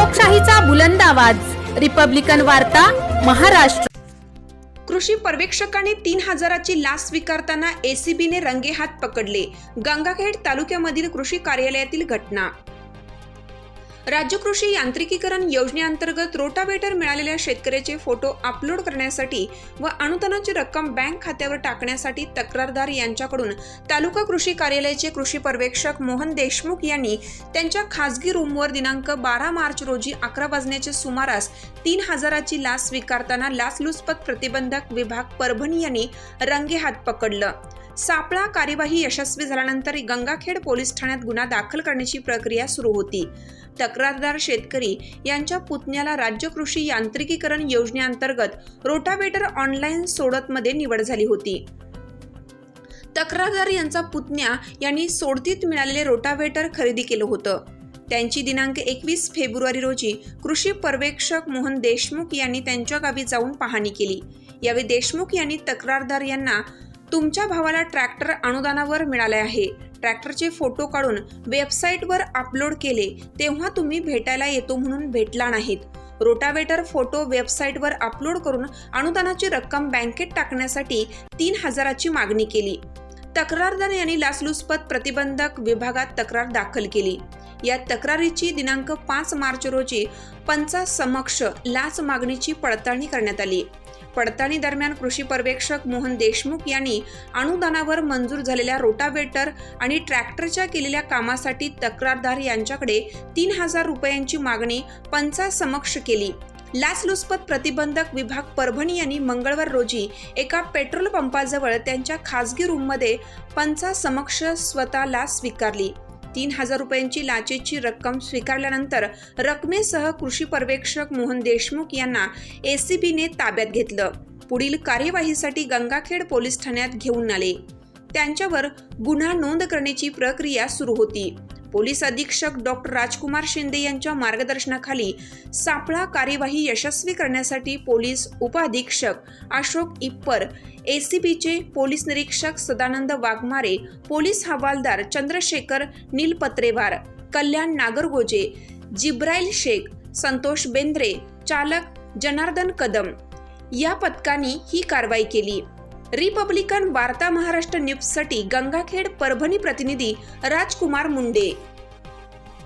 लोकशाहीचा बुलंद आवाज, रिपब्लिकन वार्ता, महाराष्ट्र। कृषी पर्यवेक्षकाने 3000ची लाच स्वीकारताना एसीबीने रंगेहात पकडले। गंगाखेड तालुक्यामधील कृषी कार्यालयातील घटना। राज्य कृषी यांत्रिकीकरण योजनेअंतर्गत रोटावेटर मिळालेल्या शेतकऱ्याचे फोटो अपलोड करण्यासाठी व अनुदानाची रक्कम बँक खात्यावर टाकण्यासाठी तक्रारदार यांच्याकडून तालुका कृषी कार्यालयाचे कृषी पर्यवेक्षक मोहन देशमुख यांनी त्यांच्या खासगी रूमवर दिनांक 12 मार्च रोजी 11 वाजण्याच्या सुमारास 3000ची लाच स्वीकारताना लाचलुचपत प्रतिबंधक विभाग परभणी यांनी रंगेहात पकडलं। सापळा कार्यवाही यशस्वी झाल्यानंतर गंगाखेड पोलीस ठाण्यात गुन्हा दाखल करण्याची प्रक्रिया सुरू होती। तक्रारदार शेतकरी यांच्या पुतण्याला राज्य कृषी यांत्रिकीकरण योजनेअंतर्गत रोटावेटर ऑनलाईन सोडतमध्ये निवड झाली होती। तक्रारदार यांचा पुतण्या यांनी सोडतीत मिळालेले रोटावेटर खरेदी केलं होतं। त्यांची दिनांक 21 फेब्रुवारी रोजी कृषी पर्यवेक्षक मोहन देशमुख यांनी त्यांच्या गावी जाऊन पाहणी केली। यावेळी देशमुख यांनी तक्रारदार यांना तुमच्या भावाला ट्रॅक्टर अनुदानावर मिळाले आहे, ट्रॅक्टरचे फोटो काढून वेबसाईटवर अपलोड केले तेव्हा तुम्ही भेटायला येतो म्हणून भेटला नाहीत। रोटावेटर फोटो वेबसाईटवर अपलोड करून अनुदानाची रक्कम बँकेत टाकण्यासाठी 3000ची मागणी केली। तक्रारदार यांनी लाचलुचपत प्रतिबंधक विभागात तक्रार दाखल केली। या तक्रारीची दिनांक 5 मार्च रोजी पंचासमक्ष लाच मागणीची पडताळणी करण्यात आली। पडताळणी दरम्यान कृषी पर्यवेक्षक मोहन देशमुख यांनी अनुदानावर मंजूर झालेल्या रोटावेटर आणि ट्रॅक्टरच्या केलेल्या कामासाठी तक्रारदार यांच्याकडे 3000 रुपयांची मागणी पंचासमक्ष केली। लाचलुचपत प्रतिबंधक विभाग परभणी यांनी मंगळवार रोजी एका पेट्रोल पंपाजवळ त्यांच्या खासगी रूममध्ये पंचासमक्ष स्वतः लाच स्वीकारली। 3000 रुपयांची लाचेची रक्कम स्वीकारल्यानंतर रकमेसह कृषी पर्यवेक्षक मोहन देशमुख यांना एसीबीने ताब्यात घेतलं। पुढील कार्यवाहीसाठी गंगाखेड पोलीस ठाण्यात घेऊन आले। त्यांच्यावर गुन्हा नोंद करण्याची प्रक्रिया सुरू होती। पोलीस अधीक्षक डॉक्टर राजकुमार शिंदे यांच्या मार्गदर्शनाखाली सापळा कार्यवाही यशस्वी करण्यासाठी पोलीस उपअधीक्षक अशोक इप्पर, एसीबीचे पोलीस निरीक्षक सदानंद वाघमारे, पोलीस हवालदार चंद्रशेखर नीलपत्रेवार, कल्याण नागरगोजे, जिब्राईल शेख, संतोष बेंद्रे, चालक जनार्दन कदम या पथकाने ही कारवाई केली। रिपब्लिकन वार्ता महाराष्ट्र न्यूजसाठी गंगाखेड परभणी प्रतिनिधी राजकुमार मुंडे।